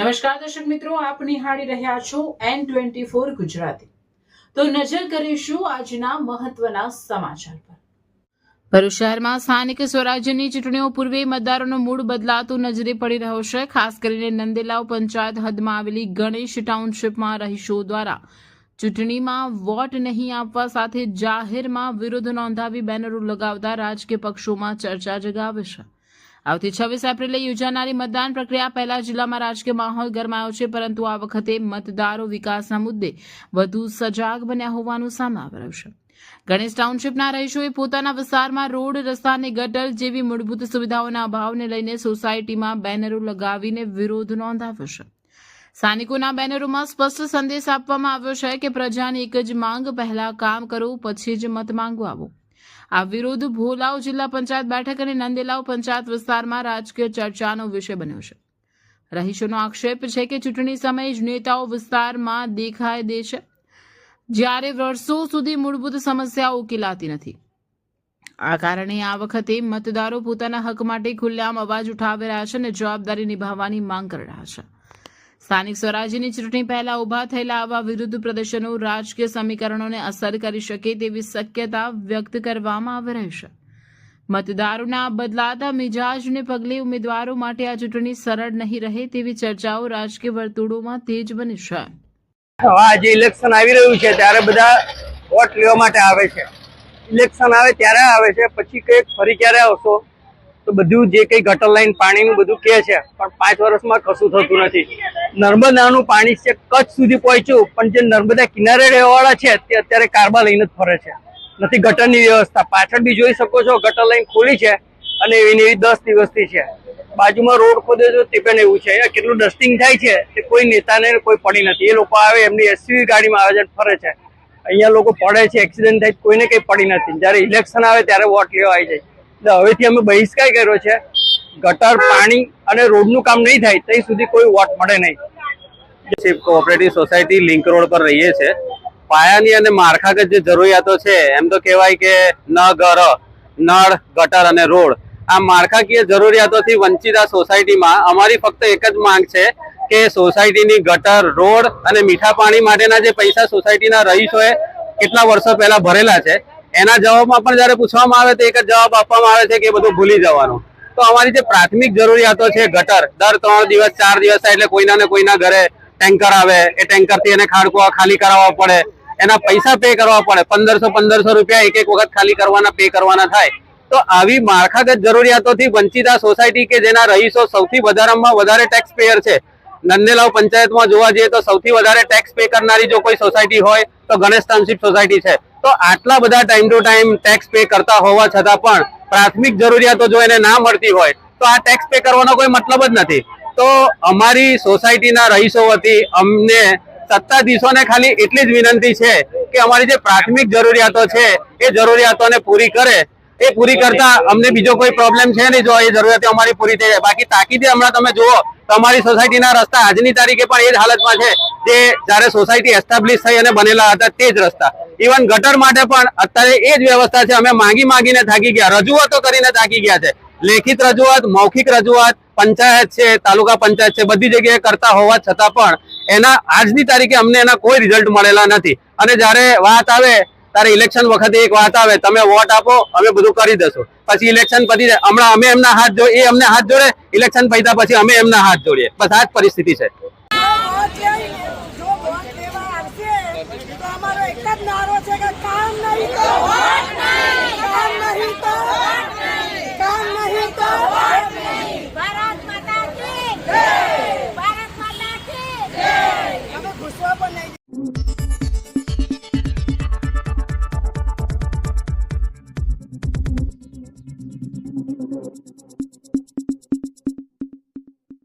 નમસ્કાર દર્શક મિત્રો, આપ નિહાળી રહ્યા છો N24 ગુજરાતી। તો નજર કરીશું આજના મહત્વના સમાચાર પર। ભરૂચ શહેરમાં સ્થાનિક સ્વરાજ્યની ચૂંટણીઓ પૂર્વે મતદારોનો મૂડ બદલાતો નજરે પડી રહ્યો છે। ખાસ કરીને નંદેલાવ પંચાયત હદમાં આવેલી ગણેશ ટાઉનશીપમાં રહીશો દ્વારા ચૂંટણીમાં વોટ નહીં આપવા સાથે જાહેરમાં વિરોધ નોંધાવી બેનરો લગાવતા રાજકીય પક્ષોમાં ચર્ચા જગાવે છે। આવતી 26 એપ્રિલે યોજાનારી મતદાન પ્રક્રિયા પહેલા જિલ્લામાં રાજકીય માહોલ ગરમાયો છે, પરંતુ આ વખતે મતદારો વિકાસના મુદ્દે વધુ સજાગ બન્યા હોવાનું સામે આવી રહ્યું છે। ગણેશ ટાઉનશીપના રહીશોએ પોતાના વિસ્તારમાં રોડ, રસ્તા અને ગટર જેવી મૂળભૂત સુવિધાઓના અભાવને લઈને સોસાયટીમાં બેનરો લગાવીને વિરોધ નોંધાવ્યો છે। સ્થાનિકોના બેનરોમાં સ્પષ્ટ સંદેશ આપવામાં આવ્યો છે કે પ્રજાની એક જ માંગ, પહેલા કામ કરો પછી જ મત માંગવા આવો। આ વિરોધ ભોલાવ જિલ્લા પંચાયત બેઠક અને નંદેલાવ પંચાયત વિસ્તારમાં રાજકીય ચર્ચાનો વિષય બન્યો છે। રહીશોનો આક્ષેપ છે કે ચૂંટણી સમયે જ નેતાઓ વિસ્તારમાં દેખાઈ દે છે, જ્યારે વર્ષો સુધી મૂળભૂત સમસ્યાઓ ઉકેલાતી નથી। આ કારણે આ વખતે મતદારો પોતાના હક માટે ખુલ્લેઆમ અવાજ ઉઠાવી રહ્યા છે અને જવાબદારી નિભાવવાની માંગ કરી રહ્યા છે। સ્થાનિક સ્વરાજ્યની ચૂંટણી પહેલા ઉભા થયેલા આવા વિરુદ્ધ પ્રદર્શનો રાજકીય સમીકરણોને અસર કરી શકે તેવી શક્યતા વ્યક્ત કરવામાં આવી રહી છે। મતદારોના બદલાતા મિજાજને પગલે ઉમેદવારો માટે આ ચૂંટણી સરળ નહીં રહે તેવી ચર્ચાઓ રાજકીય વર્તુળોમાં તેજ બની છે। આજે ઇલેક્શન આવી રહ્યું છે ત્યારે બધા વોટ લેવા માટે આવે છે। ઇલેક્શન આવે ત્યારે આવે છે, પછી કઈ ફરી ક્યારે આવશો તો બધું જે કઈ ગટર લાઈન પાણીનું બધું કહે છે, પણ 5 વર્ષમાં કશું થતું નથી। નર્મદાનું પાણી છે કચ્છ સુધી પહોંચ્યું, પણ જે નર્મદા કિનારે રહેવાવાળા છે તે અત્યારે કારબા લઈને જ ફરે છે, નથી ગટરની વ્યવસ્થા। પાછળ બી જોઈ શકો છો ગટર લાઈન ખોલી છે અને એવી 10 દિવસથી છે। બાજુમાં રોડ ખોદે છે તે પણ એવું છે। અહીંયા કેટલું ડસ્ટિંગ થાય છે તે કોઈ નેતાને કોઈ પડી નથી। એ લોકો આવે એમની એસયુવી ગાડીમાં આવે છે ફરે છે, અહીંયા લોકો પડે છે, એક્સિડન્ટ થાય કોઈને કઈ પડી નથી। જયારે ઇલેક્શન આવે ત્યારે વોટ લેવા આવી જાય। એટલે હવેથી અમે બહિષ્કાર કર્યો છે, ગટર, પાણી અને રોડનું કામ નહીં થાય ત્યાં સુધી કોઈ વોટ મળે નહીં। કોઓપરેટિવ સોસાયટી લિંક રોડ પર રહીએ છીએ। પાયાની અને માળખાગત જે જરૂરિયાતો છે, એમ તો કહેવાય કે ઘર, નળ, ગટર અને રોડ, આ માળખાકીય જરૂરિયાતોથી વંચિત આ સોસાયટીમાં અમારી ફક્ત એક જ માંગ છે કે સોસાયટીની ગટર, રોડ અને મીઠા પાણી માટેના જે પૈસા સોસાયટીના રહીશોએ કેટલા વર્ષો પહેલા ભરેલા છે, એના જવાબમાં પણ જયારે પૂછવામાં આવે તો એક જ જવાબ આપવામાં આવે છે કે બધું ભૂલી જવાનું। તો અમારી જે પ્રાથમિક જરૂરિયાતો છે, ગટર, દર 3 દિવસ 4 દિવસ થાય એટલે કોઈના ને કોઈના ઘરે ટેન્કર આવે, એ ટેન્કરથી એને ખાડકો ખાલી કરાવવા પડે, એના પૈસા પે કરવા પડે, 1500 રૂપિયા એક વખત ખાલી કરવાના પે કરવાના થાય। તો આવી માળખાગત જરૂરિયાતોથી વંચિત આ સોસાયટી કે જેના રહીશો સૌથી વધારે ટેક્સ પેયર છે, નંદેલાવ પંચાયતમાં જોવા જઈએ તો સૌથી વધારે ટેક્સ પે કરનારી જો કોઈ સોસાયટી હોય તો ગણેશ ટાઉનશીપ સોસાયટી છે। તો આટલા બધા time to time tax pay કરતા હોવા છતાં પણ પ્રાથમિક જરૂરિયાતો જો એને ના મળતી હોય તો આ ટેક્સ પે કરવાનો કોઈ મતલબ જ નથી। તો અમારી સોસાયટીના રહીશો વતી અમને સત્તાધીશોને ખાલી એટલી જ વિનંતી છે કે અમારી જે પ્રાથમિક જરૂરિયાતો છે એ જરૂરિયાતોને પૂરી કરે। એ પૂરી કરતા અમને બીજો કોઈ પ્રોબ્લેમ છે નહીં જો એ જરૂરિયાતો અમારી પૂરી થઈ જાય। બાકી તાકીદે હમણાં તમે જુઓ તો અમારી સોસાયટીના રસ્તા આજની તારીખે પણ એ જ હાલતમાં છે જે જ્યારે સોસાયટી એસ્ટાબ્લિશ થઈ અને બનેલા હતા તે જ રસ્તા। ઇવન ગટર માટે પણ અત્યારે એ જ વ્યવસ્થા છે। અમે માંગીને થાકી ગયા, રજૂઆતો કરીને થાકી ગયા છે, લેખિત રજૂઆત, મૌખિક રજૂઆત, પંચાયત છે, તાલુકા પંચાયત છે, બધી જગ્યાએ કરતા હોવા છતાં પણ એના આજની તારીખે અમને એના કોઈ રિઝલ્ટ મળેલા નથી। અને જ્યારે વાત આવે ત્યારે ઇલેક્શન વખતે એક વાત આવે, તમે વોટ આપો અમે બધું કરી દઈશું, પછી ઇલેક્શન પતી જાય, હમણાં અમે એમના હાથ જોડે, એ અમને હાથ જોડે, ઇલેક્શન પત્યા પછી અમે એમના હાથ જોડીએ, બસ આ જ પરિસ્થિતિ છે। जो वोट लेवा आवशे तो अमारो एक ज नारो छे के